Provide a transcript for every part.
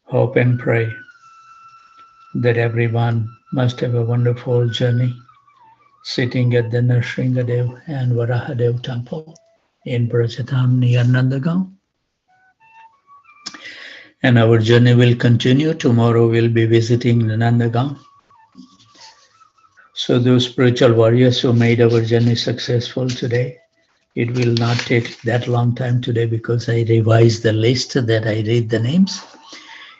Hope and pray that everyone must have a wonderful journey sitting at the Nrsingadev and Varahadev temple in Brajatham near Nandagaon. And our journey will continue. Tomorrow we'll be visiting Nandagaon. So those spiritual warriors who made our journey successful today, it will not take that long time today because I revised the list that I read the names.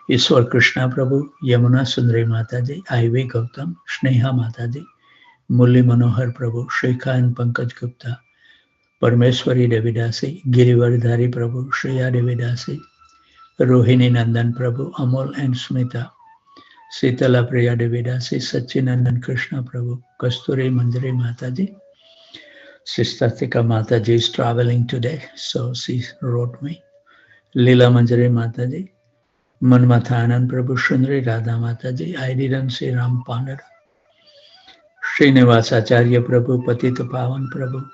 Ishwar Krishna Prabhu, Yamuna Sundari Mataji, I.V. Gautam, Sneha Mataji, Mulli Manohar Prabhu, Shrekha and Pankaj Gupta, Parmeshwari Devidasi, Girivardhari Prabhu, Shreya Devidasi, Rohini Nandan Prabhu, Amol and Smita, Sitala Priya Devidasi, Sachinandan Krishna Prabhu, Kasturi Manjari Mataji. Sistatika Mataji is traveling today, so she wrote me. Leela Manjari Mataji, Manmathanan Prabhu, Shundri Radha Mataji, I didn't see Ram Pandara. Srinivas Acharya Prabhu, Patita Pavan Prabhu,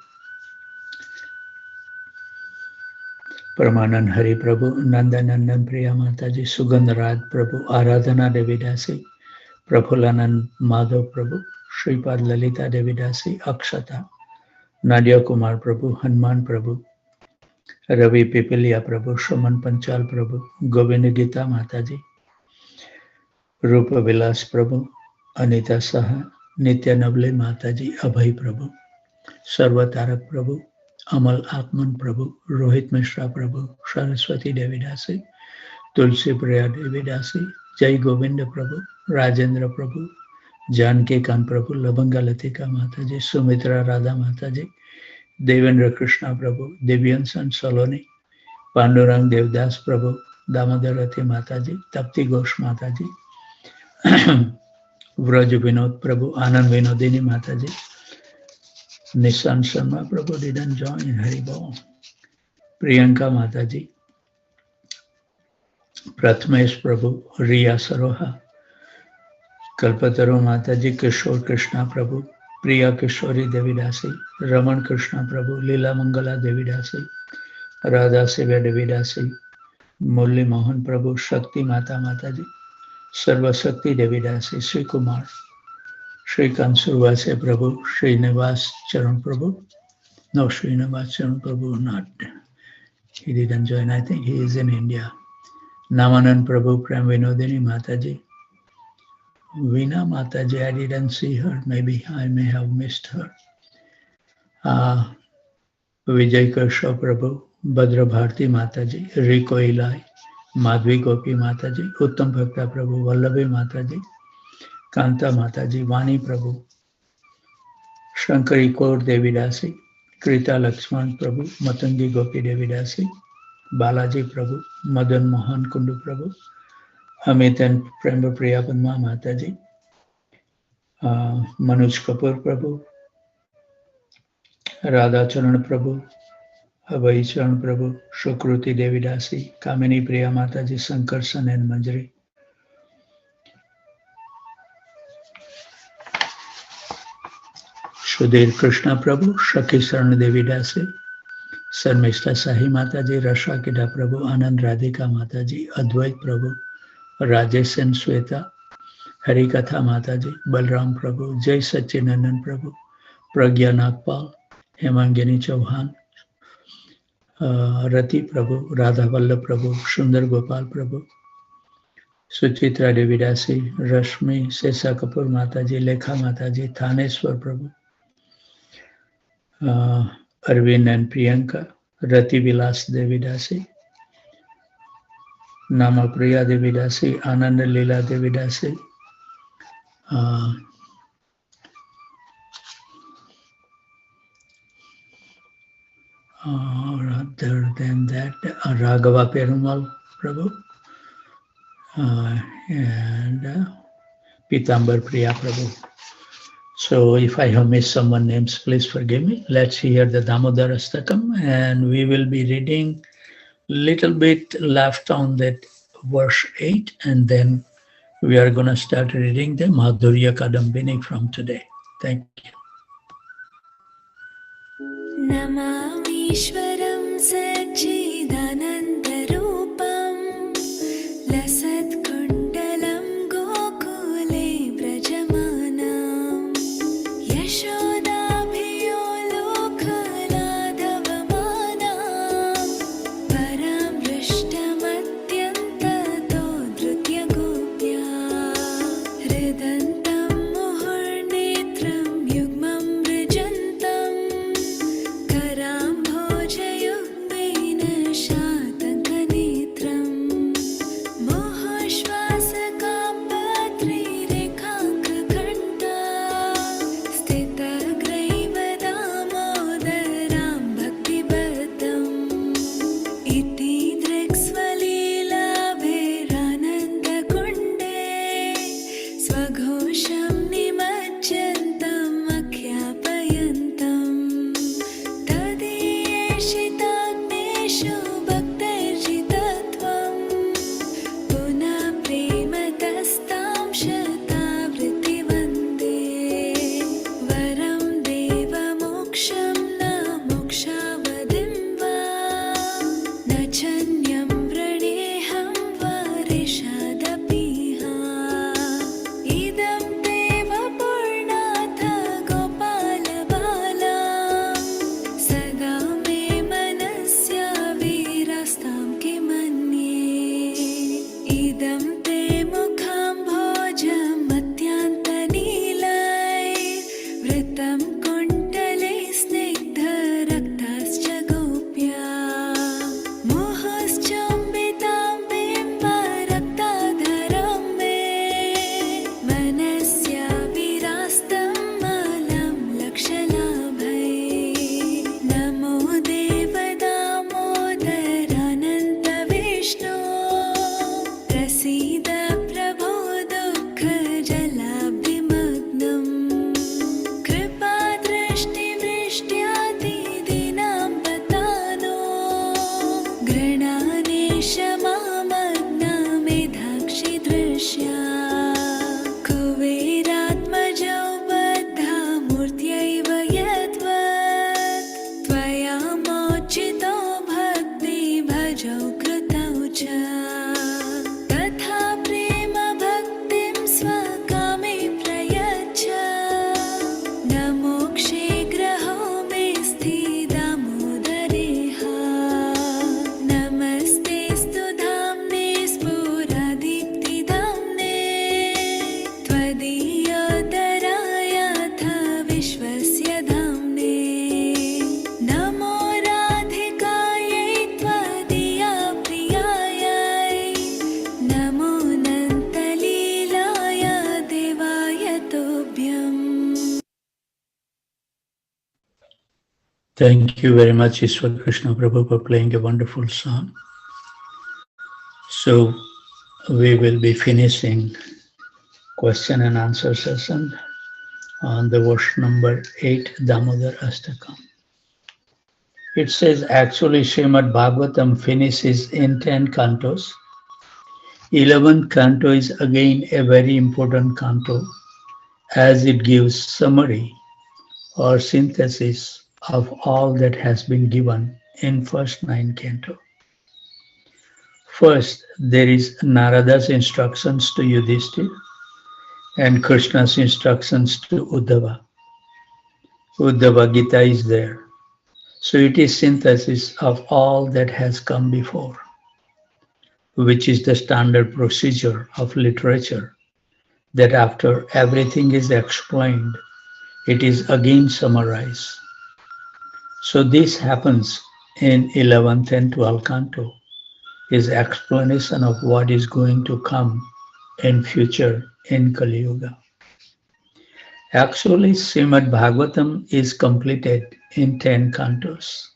Paramanand Hari Prabhu, Nandanandan Priya Mataji, Sugandharaj Prabhu, Aradhana Devidasi, Prafulanand Madhav Prabhu, Sripad Lalita Devidasi, Akshata, Nadia Kumar Prabhu, Hanuman Prabhu, Ravi Pipilia Prabhu, Shaman Panchal Prabhu, Govind Gita Mataji, Rupa Vilas Prabhu, Anita Saha, Nitya Navle Mataji, Abhay Prabhu, Sarvatarak Prabhu, Amal Atman Prabhu, Rohit Mishra Prabhu, Saraswati Devidasi, Tulsi Priya Devidasi, Jai Govinda Prabhu, Rajendra Prabhu, Janki Khan Prabhu, Labanga Latika Mataji, Sumitra Radha Mataji, Devendra Krishna Prabhu, Devyansan Saloni, Pandurang Devdas Prabhu, Damodarati Mataji, Tapti Ghosh Mataji, Vraj Vinod Prabhu, Anand Vinodini Mataji, Nissan Sharma Prabhu didn't join, Haribol, Priyanka Mataji, Pratmesh Prabhu, Riya Saroha, Kalpataru Mataji, Kishore Krishna Prabhu, Priya Kishori Devidasi, Raman Krishna Prabhu, Leela Mangala Devidasi, Radha Siva Devidasi, Murli Mohan Prabhu, Shakti Mata Mataji, Sarva Shakti Devidasi, Sri Kumar, Sri Kansurvase Prabhu, Srinivas Charan Prabhu. No, Srinivas Charan Prabhu not. He didn't join. I think he is in India. Namanan Prabhu, Prem Vinodini Mataji. Veena Mataji, I didn't see her. Maybe I may have missed her. Vijay Kershav Prabhu, Bhadra Bharti Mataji, Riko Ilai, Madhvi Gopi Mataji, Uttam Bhakta Prabhu, Vallabhi Mataji, Kanta Mataji, Vani Prabhu, Shankari Kaur Devidasi, Krita Lakshman Prabhu, Matangi Gopi Devidasi, Balaji Prabhu, Madan Mohan Kundu Prabhu, Amit and Prema Priya Padma Mataji, Manoj Kapoor Prabhu, Radha Charan Prabhu, Abhay Charan Prabhu, Shukruti Devidasi, Kamini Priya Mataji, Sankarsan and Manjari, Sudhir Krishna Prabhu, Shaki Saran Devidasi, Sarmishta Sahi Mataji, Rasha Kida Prabhu, Anand Radhika Mataji, Advait Prabhu, Rajesh and Sweta, Harikatha Mataji, Balram Prabhu, Jai Sachinandan Prabhu, Pragya Nagpal, Hemangini Chauhan, Rati Prabhu, Radha Vallabh Prabhu, Sundar Gopal Prabhu, Suchitra Devidasi, Rashmi, Sesa Kapoor Mataji, Lekha Mataji, Thaneswar Prabhu, Arvind and Priyanka, Rati Vilas Devidasi, Nama Priya Devidasi, Ananda Leela Devidasi, other than that, Raghava Perumal Prabhu, and Pitambar Priya Prabhu. So if I have missed someone names, please forgive me. Let's hear the Damodar Ashtakam, and we will be reading little bit left on that verse 8, and then we are going to start reading the Madhurya Kadambini from today. Thank you. नमामीश्वरं सच्चिदानन्दरूपं लसत्कुण्डलं गोकुले व्रजमानां यशोदाभियो लोकलाघवमानां परां दृष्टमत्यन्ततो धृत्यगोप्या हृदन्तं मुहुर्नेत्रं युग्मं मृजन्तं कराम्भोजयुग्मेन शातकनेत्रम् मोहश्वासकापत्रिरेखाङ्ककण्ठा स्थितग्रैव दामोदरां भक्तिबद्धम् इति दृक्स्वलीलाभिरानन्दकुण्डे स्वघोषं निमज्जन्तम् अख्यापयन्तम् तदीयेषिताग्नेषु भक्तैर्जितत्वं पुनः प्रेमतस्तां शतावृत्तिवन्दे वरं देवमोक्षं न मोक्षावधिं वा न चन्यं वृणेऽहं वरिषदपीह इदं ते वपुर्नाथ गोपालबाला सदा मे मनस्याविरस्तां किमन्ये इदं ते मुखाम्भोजमत्यान्तनीलै वृत्तं कुण्डले स्निग्धरक्ताश्च गोप्या मोहश्चम्बितां बिम्बरक्ताधरं मे मनस्याविरास्तं मलं लक्षलाभै नमो देव दामोदरानन्दविष्णो प्रसीद प्रभो दुःखजलाब्धिमग्नम् कृपादृष्टिवृष्ट्यादिदीनां पतानो गृणानेश मामग्नामेधाक्षि दृश्या कुबेरात्मजौ बद्धा मूर्त्यैव यद्वत् त्वया मोचितो भक्तिभजौ कृतौ च तथा प्रेमभक्तिं स्वकामे प्रयच्छ न मोक्षे ग्रहो मे स्थिदामोदरेह नमस्तेऽस्तु धाम्ने स्फुरदीप्तिधाम्ने त्वदीयोदरायाथ विश्वस्य धाम्ने नमो राधिकायै त्वदीया प्रियायै नमो अनन्तलीलाय देवाय तुभ्यम्। Thank you very much, Ishwar Krishna Prabhu, for playing a wonderful song. So we will be finishing question and answer session on the verse number 8, Damodar Ashtakam. It says, actually, Srimad Bhagavatam finishes in 10 cantos. 11th canto is again a very important canto as it gives summary or synthesis of all that has been given in first 9 canto. First, there is Narada's instructions to Yudhishthir and Krishna's instructions to Uddhava. Uddhava Gita is there. So it is synthesis of all that has come before, which is the standard procedure of literature, that after everything is explained, it is again summarized. So this happens in 11th and 12th canto, is explanation of what is going to come in future in Kali Yuga. Actually, Srimad Bhagavatam is completed in 10 cantos,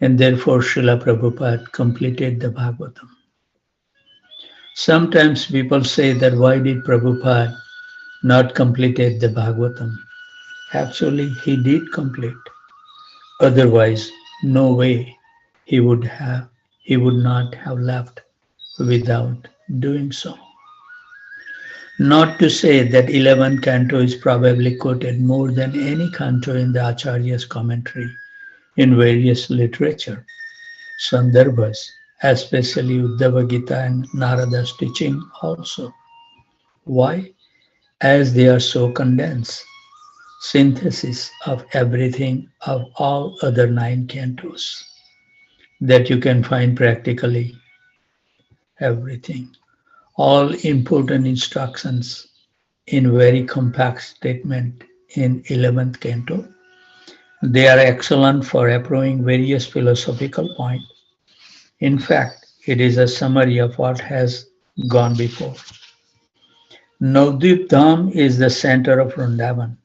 and therefore Srila Prabhupada completed the Bhagavatam. Sometimes people say that why did Prabhupada not completed the Bhagavatam? Actually, he did complete. Otherwise, no way he would not have left without doing so. Not to say that 11th canto is probably quoted more than any canto in the Acharya's commentary in various literature, sandarbhas, especially Uddhava Gita and Narada's teaching also. Why? As they are so condensed, synthesis of everything of all other 9 cantos that you can find practically everything. All important instructions in very compact statement in 11th canto. They are excellent for approving various philosophical points. In fact, it is a summary of what has gone before. Navadvip Dham is the center of Vrindavan.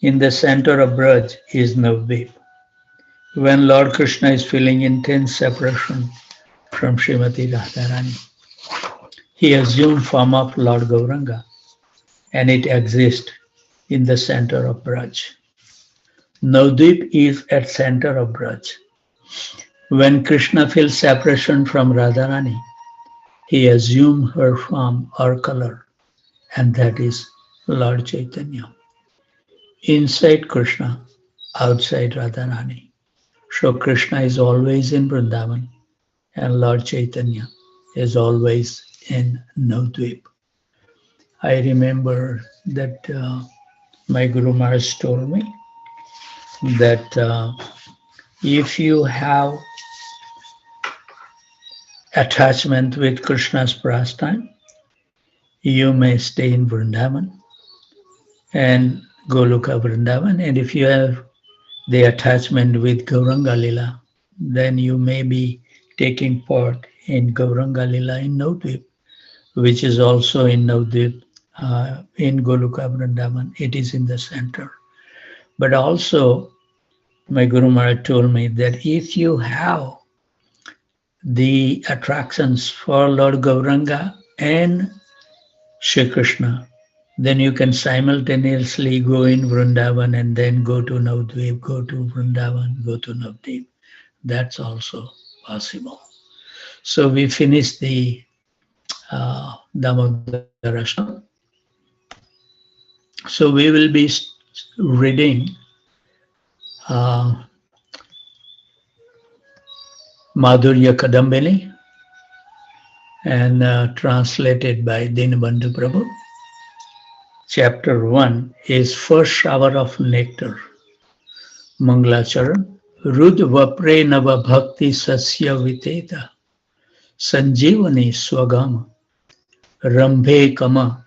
In the center of Braj is Navadvip. When Lord Krishna is feeling intense separation from Srimati Radharani, he assumed form of Lord Gauranga, and it exists in the center of Braj. Navadvip is at center of Braj. When Krishna feels separation from Radharani, he assumes her form or color, and that is Lord Chaitanya. Inside Krishna, outside Radharani. So Krishna is always in Vrindavan, and Lord Chaitanya is always in Navadvip. I remember that my Guru Maharaj told me that if you have attachment with Krishna's pastime, you may stay in Vrindavan and Goloka Vrindavan. And if you have the attachment with Gauranga Lila, then you may be taking part in Gauranga Lila in Navadvip, which is also in Navadvip, in Goloka Vrindavan. It is in the center. But also, my Guru Maharaj told me that if you have the attractions for Lord Gauranga and Shri Krishna, then you can simultaneously go in Vrindavan and then go to Navadvip, go to Vrindavan, go to Navadvip. That's also possible. So we finished the Damodar Ashtakam. So we will be reading Madhurya Kadambini and translated by Dinabandhu Prabhu. Chapter 1 is First Shower of Nectar. Mangalacharan. Rud Vapre Nava Bhakti Sasya Viteta Sanjivani Swagama Rambhe Kama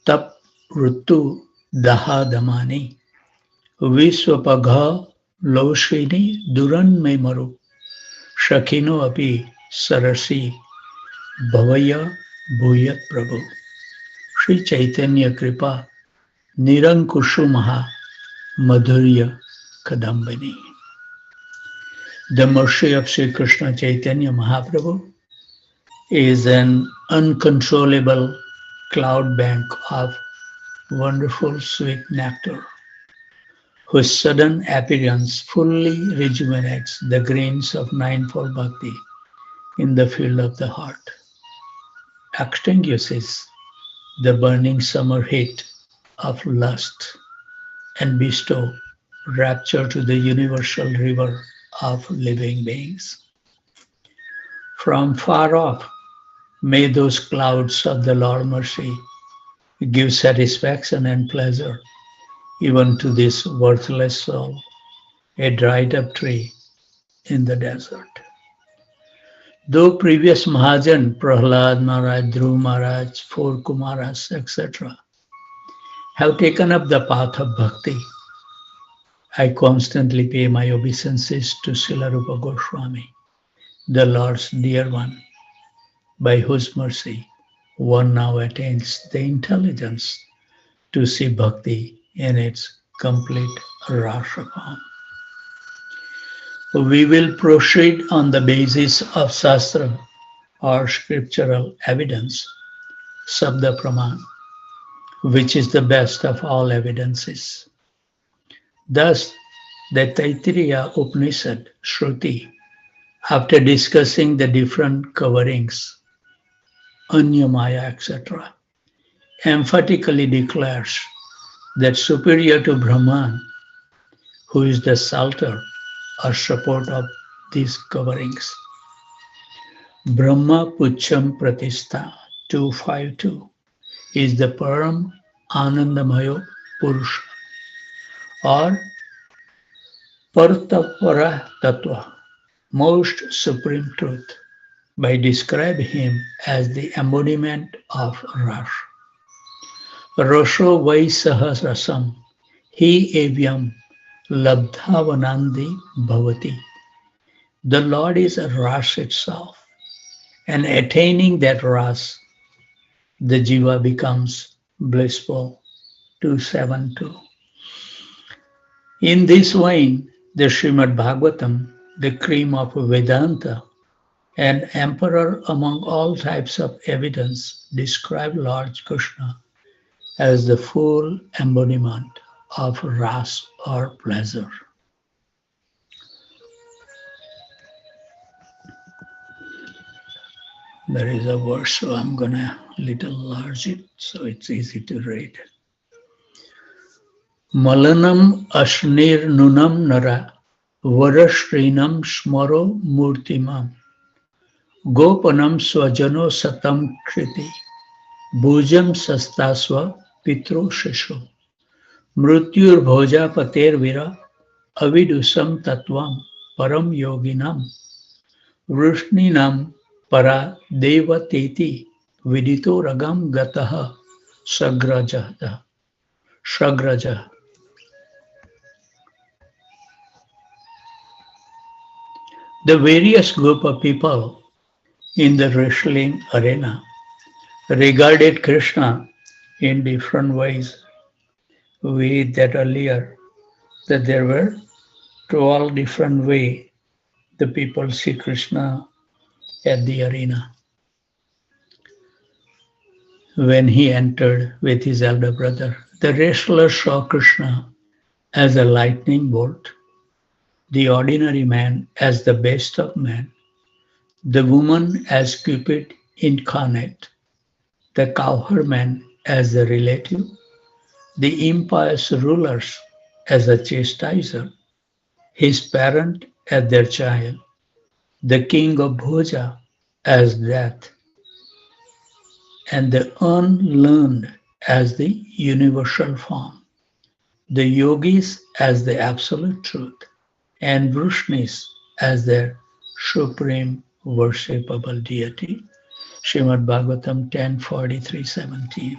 Tap Rutu Dahadamani Viswapagha Loshini Duran Me Maru Shakino Api Sarasi Bhavaya Bhuyat Prabhu Sri Chaitanya Kripa Nirankushu Maha Madhurya Kadambini. The mercy of Sri Krishna Chaitanya Mahaprabhu is an uncontrollable cloud bank of wonderful sweet nectar, whose sudden appearance fully rejuvenates the grains of ninefold bhakti in the field of the heart, extinguishes the burning summer heat of lust, and bestow rapture to the universal river of living beings. From far off, may those clouds of the Lord mercy give satisfaction and pleasure even to this worthless soul, a dried up tree in the desert. Though previous Mahajan, Prahlad Maharaj, Dhruv Maharaj, four Kumaras, etc., have taken up the path of bhakti, I constantly pay my obeisances to Srila Rupa Goswami, the Lord's dear one, by whose mercy one now attains the intelligence to see bhakti in its complete rasa form. We will proceed on the basis of Shastra or scriptural evidence, Sabda Praman, which is the best of all evidences. Thus, the Taittiriya Upanishad, Shruti, after discussing the different coverings, Anyamaya, etc., emphatically declares that superior to Brahman, who is the shelter or support of these coverings, Brahma Pucham Pratistha 252 is the Param Anandamayo Purusha or Partapara Tattva, most supreme truth, by describing him as the embodiment of Rasa. Rasho vai sahasrasam hi evyam labdhavanandi bhavati. The Lord is a Ras itself, and attaining that Ras, the Jiva becomes blissful. 272. In this vein, the Srimad Bhagavatam, the cream of Vedanta, an emperor among all types of evidence, described Lord Krishna as the full embodiment of ras or pleasure. There is a verse, so I'm gonna little enlarge it so it's easy to read. Malanam ashnir nunam nara varashrinam smaro murtimam gopanam swajano satam kriti bhujam sastasva pitro shisho mrutyur bhoja pater vira avidusam tatvam param yoginam vrishninam para devateti vidito ragam gataha sagrajah. The various group of people in the wrestling arena regarded Krishna in different ways. We read that earlier, that there were 12 different ways the people see Krishna at the arena. When he entered with his elder brother, the wrestler saw Krishna as a lightning bolt, the ordinary man as the best of men, the woman as Cupid incarnate, the cowherd man as the relative, the impious rulers as a chastiser, his parent as their child, the king of Bhoja as death, and the unlearned as the universal form, the yogis as the absolute truth, and Vrishnis as their supreme worshipable deity. Srimad Bhagavatam 10:43-17.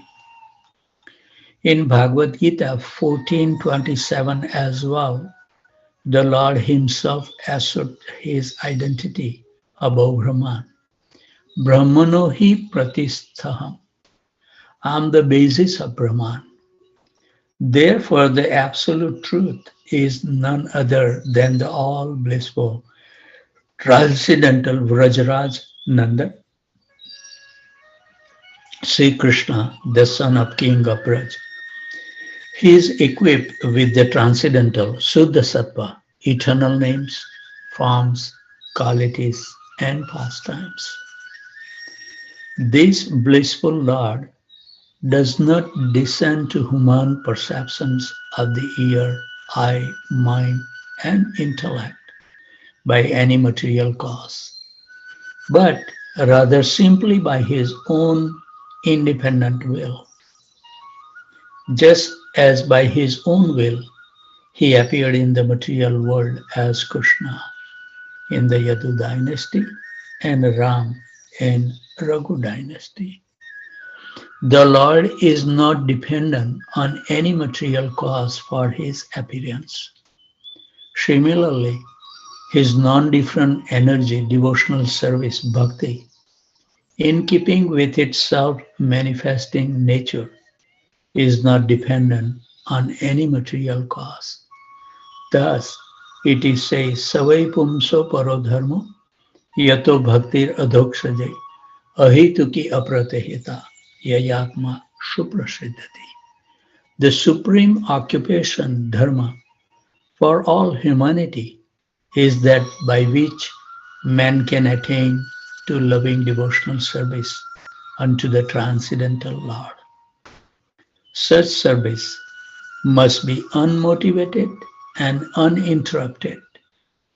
In Bhagavad Gita 14:27 as well, the Lord himself asserts his identity above Brahman. Brahmano hi pratisthaham. I am the basis of Brahman. Therefore, the absolute truth is none other than the all blissful, transcendental Vrajaraj Nanda, Sri Krishna, the son of King of Braj. He is equipped with the transcendental Suddha Sattva, eternal names, forms, qualities, and pastimes. This blissful Lord does not descend to human perceptions of the ear, eye, mind, and intellect by any material cause, but rather simply by his own independent will. Just as by his own will, he appeared in the material world as Krishna in the Yadu dynasty and Ram in Raghu dynasty. The Lord is not dependent on any material cause for his appearance. Similarly, his non-different energy, devotional service, bhakti, in keeping with its self-manifesting nature, is not dependent on any material cause. Thus, it is said, Savai pumso paro dharmo, yato bhaktir adhokshaje, ahituki apratehita, yayatma suprasiddhati. The supreme occupation, dharma, for all humanity is that by which man can attain to loving devotional service unto the transcendental Lord. Such service must be unmotivated and uninterrupted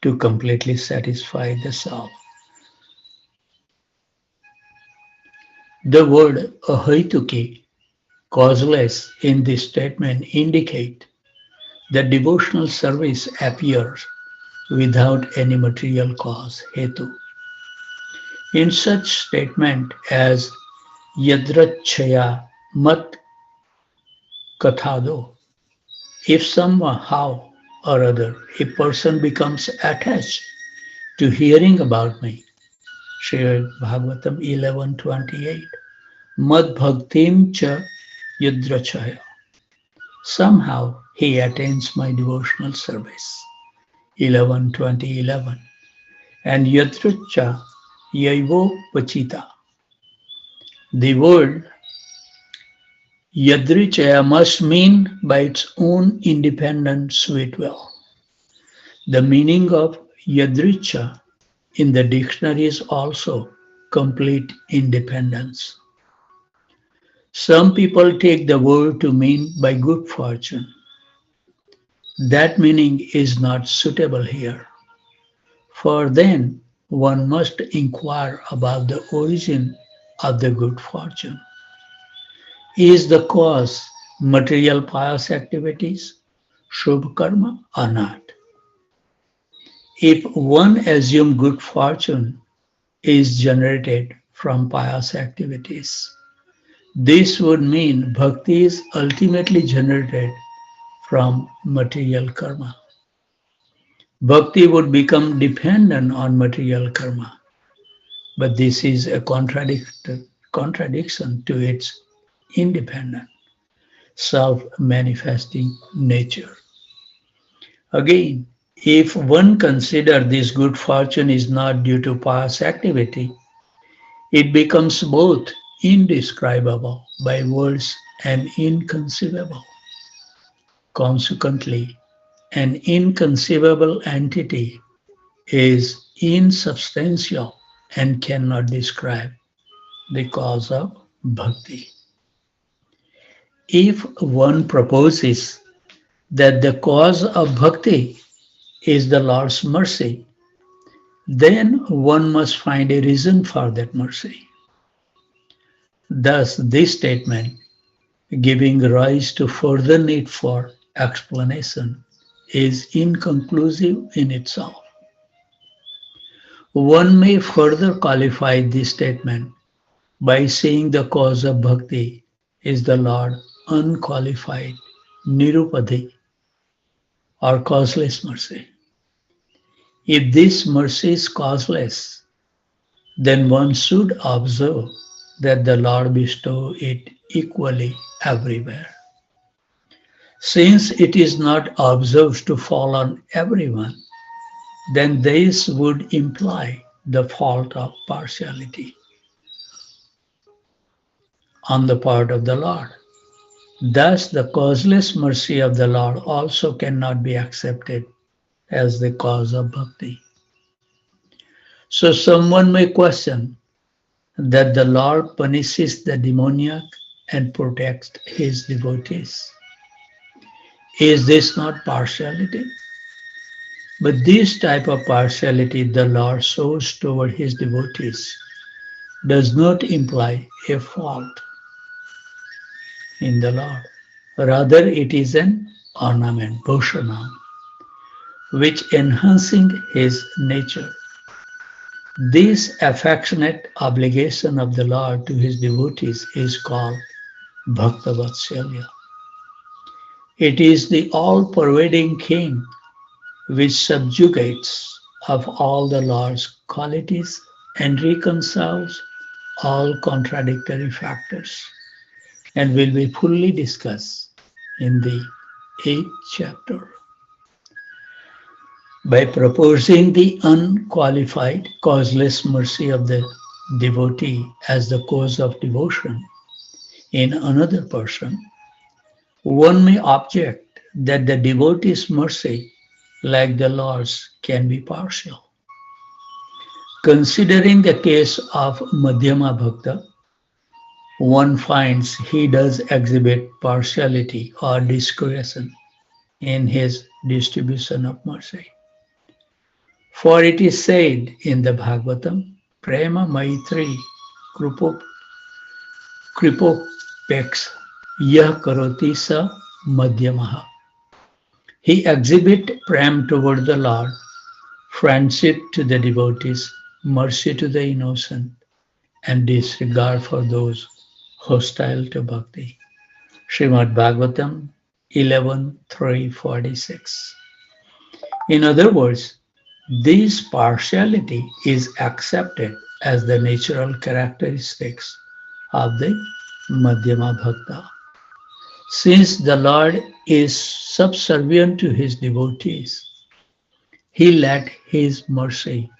to completely satisfy the self. The word ahaituki, causeless, in this statement indicate that devotional service appears without any material cause, hetu. In such statement as yadrachaya mat kathado, if somehow or other a person becomes attached to hearing about me, Srimad Bhagavatam 11:28, Mad Bhaktim cha Yudrachaya. Somehow he attains my devotional service. 11:20:11. And Yadracha Yaivo Pachita. The word Yadrichaya must mean by its own independent sweet will. The meaning of Yadricha in the dictionary is also complete independence. Some people take the word to mean by good fortune. That meaning is not suitable here, for then one must inquire about the origin of the good fortune. Is the cause material pious activities, Shubh karma, or not? If one assumes good fortune is generated from pious activities, this would mean bhakti is ultimately generated from material karma. Bhakti would become dependent on material karma, but this is a contradiction to its independent, self-manifesting nature. Again, if one considers this good fortune is not due to past activity, it becomes both indescribable by words and inconceivable. Consequently, an inconceivable entity is insubstantial and cannot describe the cause of bhakti. If one proposes that the cause of bhakti is the Lord's mercy, then one must find a reason for that mercy. Thus, this statement, giving rise to further need for explanation, is inconclusive in itself. One may further qualify this statement by saying the cause of bhakti is the Lord unqualified, nirupadhi, or causeless mercy. If this mercy is causeless, then one should observe that the Lord bestows it equally everywhere. Since it is not observed to fall on everyone, then this would imply the fault of partiality on the part of the Lord. Thus, the causeless mercy of the Lord also cannot be accepted as the cause of bhakti. So someone may question that the Lord punishes the demoniac and protects his devotees. Is this not partiality? But this type of partiality the Lord shows toward his devotees does not imply a fault in the Lord. Rather, it is an ornament, bhushanam, which enhancing his nature. This affectionate obligation of the Lord to his devotees is called Bhakta Vatsalya. It is the all-pervading king which subjugates of all the Lord's qualities and reconciles all contradictory factors, and will be fully discussed in the 8th chapter. By proposing the unqualified, causeless mercy of the devotee as the cause of devotion in another person, one may object that the devotee's mercy, like the Lord's, can be partial. Considering the case of Madhyama Bhakta, one finds he does exhibit partiality or discretion in his distribution of mercy. For it is said in the Bhagavatam, Prema Maitri Krupo कृपोपेक्ष यह करोति स मध्यमः. He exhibit prem toward the Lord, friendship to the devotees, mercy to the innocent, and disregard for those hostile to bhakti. Srimad Bhagavatam 11:346. In other words, this partiality is accepted as the natural characteristics of the Madhyama Bhakta. Since the Lord is subservient to his devotees, he let his mercy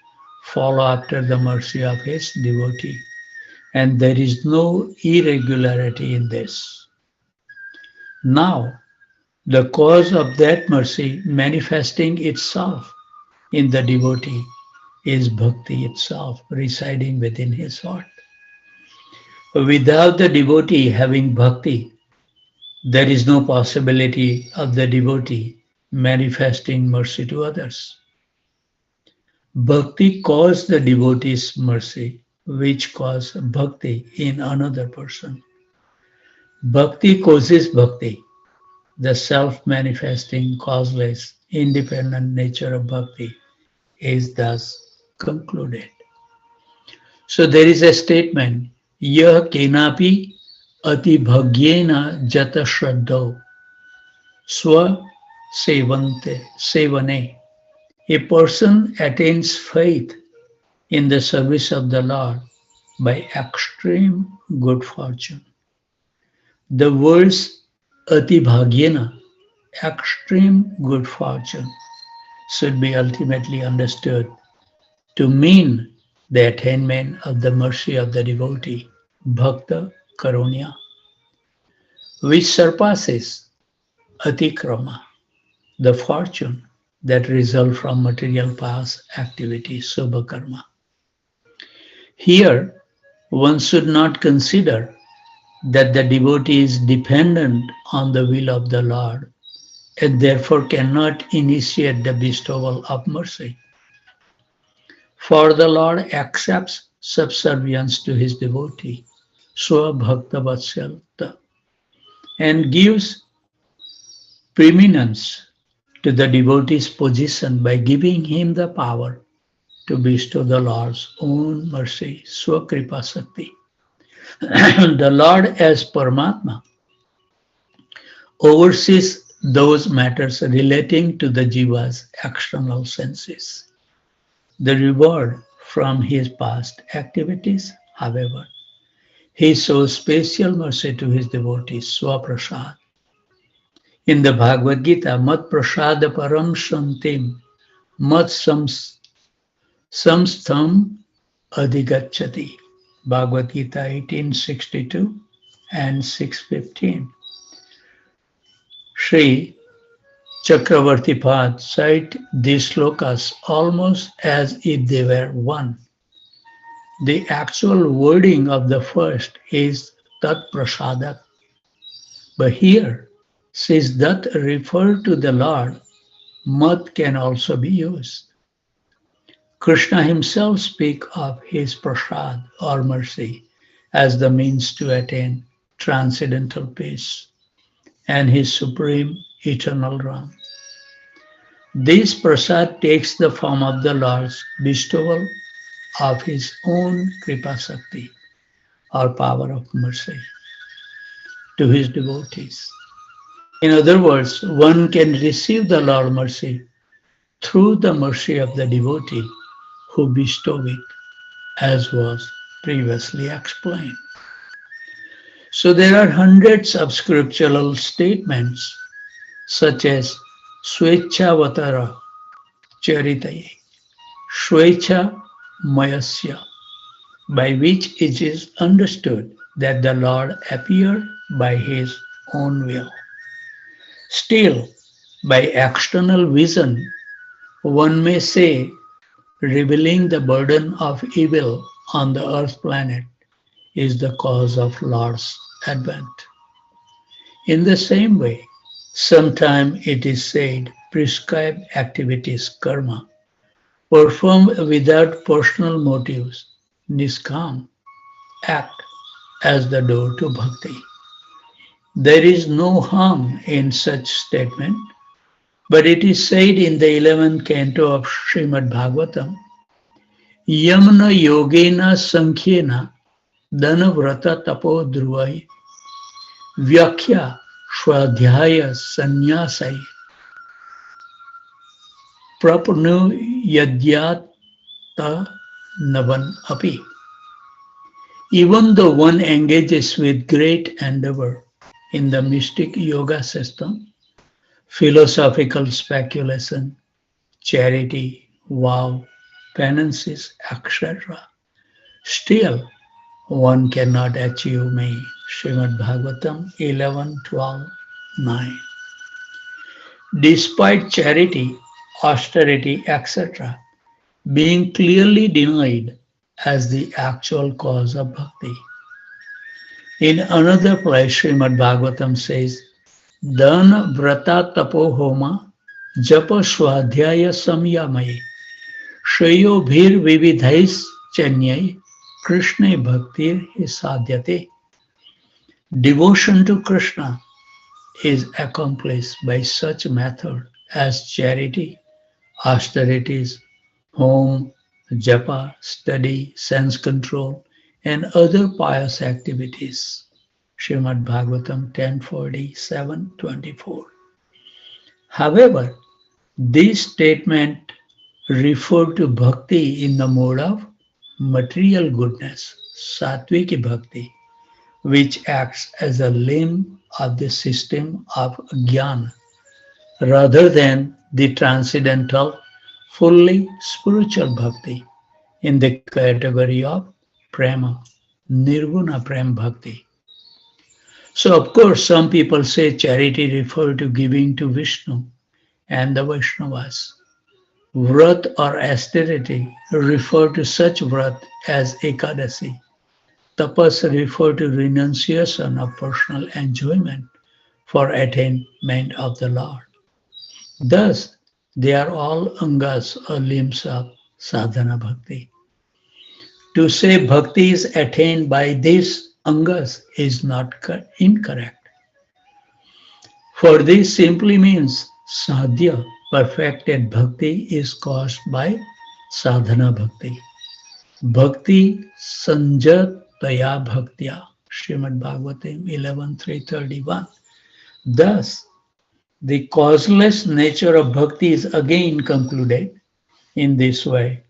follow after the mercy of his devotee, and there is no irregularity in this. Now, the cause of that mercy manifesting itself in the devotee is bhakti itself residing within his heart. Without the devotee having bhakti, there is no possibility of the devotee manifesting mercy to others. Bhakti caused the devotee's mercy, which caused bhakti in another person. Bhakti causes bhakti. The self-manifesting, causeless, independent nature of bhakti is thus concluded. So there is a statement, yah kenapi ati bhagyena jata shraddho swa sevane. A person attains faith in the service of the Lord by extreme good fortune. The words ati bhagyena, extreme good fortune, should be ultimately understood to mean the attainment of the mercy of the devotee, bhakta karunya, which surpasses atikrama, the fortune that result from material past activities, subha karma. Here, one should not consider that the devotee is dependent on the will of the Lord and therefore cannot initiate the bestowal of mercy. For the Lord accepts subservience to his devotee, Swabhakta Vatsalta, and gives preeminence to the devotee's position by giving him the power to bestow the Lord's own mercy, Swakripa Sakti. The Lord as Paramatma oversees those matters relating to the jiva's external senses. The reward from his past activities, however, he shows special mercy to his devotees, Swaprasad. In the Bhagavad Gita, Mat Prasada Param Shantim, Mat Samstham Adhigachati. Bhagavad Gita 1862 and 615. Sri Chakravarti Pad cite these slokas almost as if they were one. The actual wording of the first is Tat Prasadat. But here, since that refer to the Lord, Mat can also be used. Krishna himself speaks of his prasad or mercy as the means to attain transcendental peace and his supreme eternal realm. This prasad takes the form of the Lord's bestowal of his own Kripa Sakti or power of mercy to his devotees. In other words, one can receive the Lord's mercy through the mercy of the devotee who bestow it, as was previously explained. So there are hundreds of scriptural statements such as Swechavatara Charitaye, Swecha Mayasya, by which it is understood that the Lord appeared by his own will. Still, by external vision, one may say revealing the burden of evil on the earth planet is the cause of Lord's advent. In the same way, sometimes it is said prescribed activities, karma, performed without personal motives, niskam, act, as the door to bhakti. There is no harm in such statement, but it is said in the 11th canto of Srimad Bhagavatam, Yamna yogena sankhena dhanavrata tapo druvai vyakhya swadhyaya sannyasai prapnu yadyata navan api. Even though one engages with great endeavor in the mystic yoga system, philosophical speculation, charity, vow, penances, etc., still one cannot achieve me. Srimad Bhagavatam 11:12:9. Despite charity, austerity, etc., being clearly denied as the actual cause of bhakti. In another place, Srimad Bhagavatam says, Dana vrata tapo homa japa swadhyaya samyamaye shreyo bhir vividhais chanyai krishna bhaktir sadhyate. Devotion to Krishna is accomplished by such method as charity, austerities, home, japa, study, sense control, and other pious activities. Srimad Bhagavatam 10:47-24. However, this statement refer to bhakti in the mode of material goodness, sattvic bhakti, which acts as a limb of the system of jnana, rather than the transcendental, fully spiritual bhakti in the category of prema, nirguna prem bhakti. So of course some people say charity refer to giving to Vishnu and the Vaishnavas. Vrat or austerity refer to such vrat as Ekadasi. Tapas refer to renunciation of personal enjoyment for attainment of the Lord. Thus, they are all angas or limbs of sadhana bhakti. To say bhakti is attained by these angas is not incorrect. For this simply means sadhya, perfected bhakti, is caused by sadhana bhakti. Bhakti sanjataya bhaktya, Srimad Bhagavatam 11:331. Thus, the causeless nature of bhakti is again concluded in this way.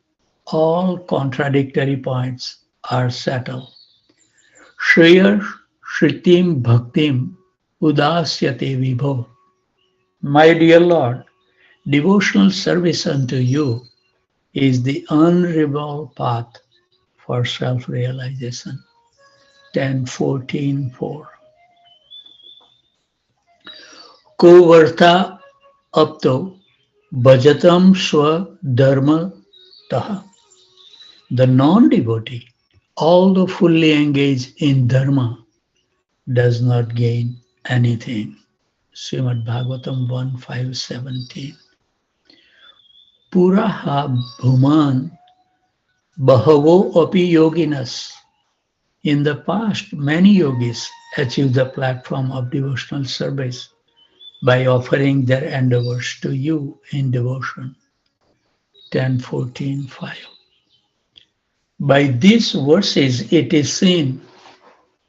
All contradictory points are settled. Shreya Shritim Bhaktim Udasyate Vibho. My dear Lord, devotional service unto you is the unrivaled path for self-realization. 10:14:4. Kovartha apto bhajatam swa dharma taha. The non-devotee, although fully engaged in dharma, does not gain anything. Srimad Bhagavatam 1:5-17. Puraha bhuman bahavo api yoginas. In the past, many yogis achieved the platform of devotional service by offering their endeavors to you in devotion. 10:14:5. By these verses, it is seen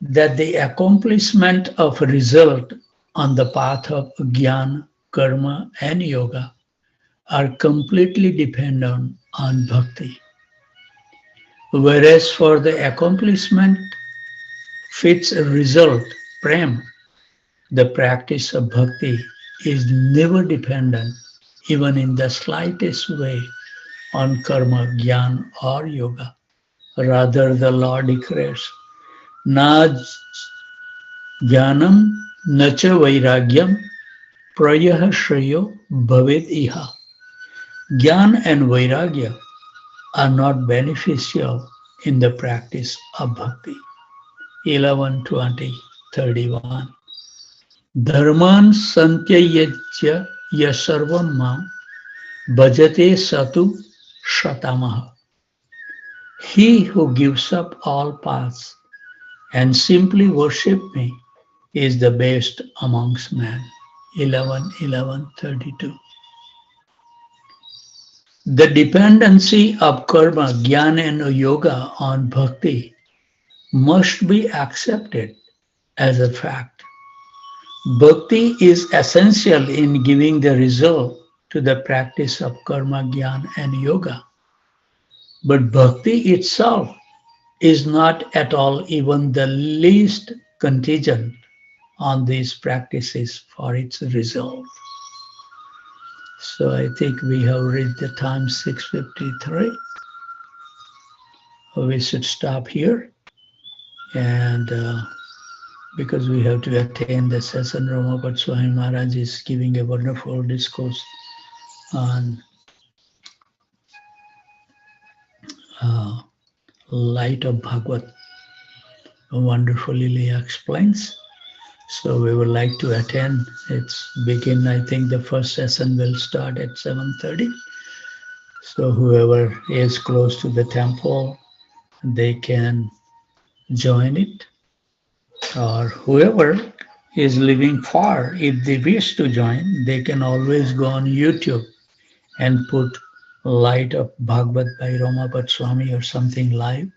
that the accomplishment of result on the path of jnana, karma, and yoga are completely dependent on bhakti. Whereas for the accomplishment fits a result, prem, the practice of bhakti is never dependent, even in the slightest way, on karma, jnana, or yoga. Rather, the Lord declares, Na jnanam na cha vairagyam prayah shreyo bhavet iha. Jnana and vairagya are not beneficial in the practice of bhakti. 11:20-31. Dharman santyayajya yasarvam mam bhajate satu shatamaha. He who gives up all paths and simply worship me is the best amongst men. 11:11:32. The dependency of karma, jnana and yoga on bhakti must be accepted as a fact. Bhakti is essential in giving the result to the practice of karma, jnana and yoga. But bhakti itself is not at all even the least contingent on these practices for its result. So I think we have reached the time 6:53. We should stop here, and because we have to attend the session, Ramapat Swami Maharaj is giving a wonderful discourse on uh, light of Bhagavad. Wonderfully he explains. So we would like to attend. It's begin. I think the first session will start at 7:30. So whoever is close to the temple, they can join it, or whoever is living far, if they wish to join, they can always go on YouTube and put Light of Bhagavad by Ramapat Swami or something live,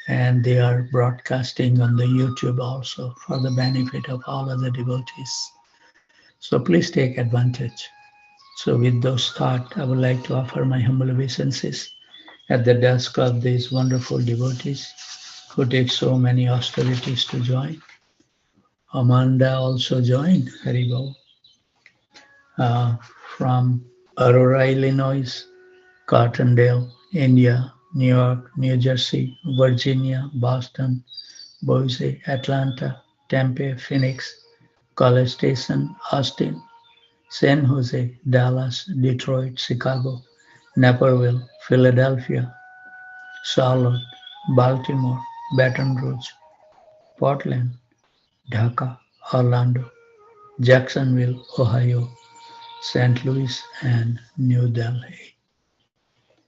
and they are broadcasting on the YouTube also for the benefit of all other devotees. So please take advantage. So with those thoughts, I would like to offer my humble obeisances at the desk of these wonderful devotees who take so many austerities to join. Amanda also joined, Haribol, from Aurora, Illinois, Cartondale, India, New York, New Jersey, Virginia, Boston, Boise, Atlanta, Tempe, Phoenix, College Station, Austin, San Jose, Dallas, Detroit, Chicago, Naperville, Philadelphia, Charlotte, Baltimore, Baton Rouge, Portland, Dhaka, Orlando, Jacksonville, Ohio, St. Louis, and New Delhi.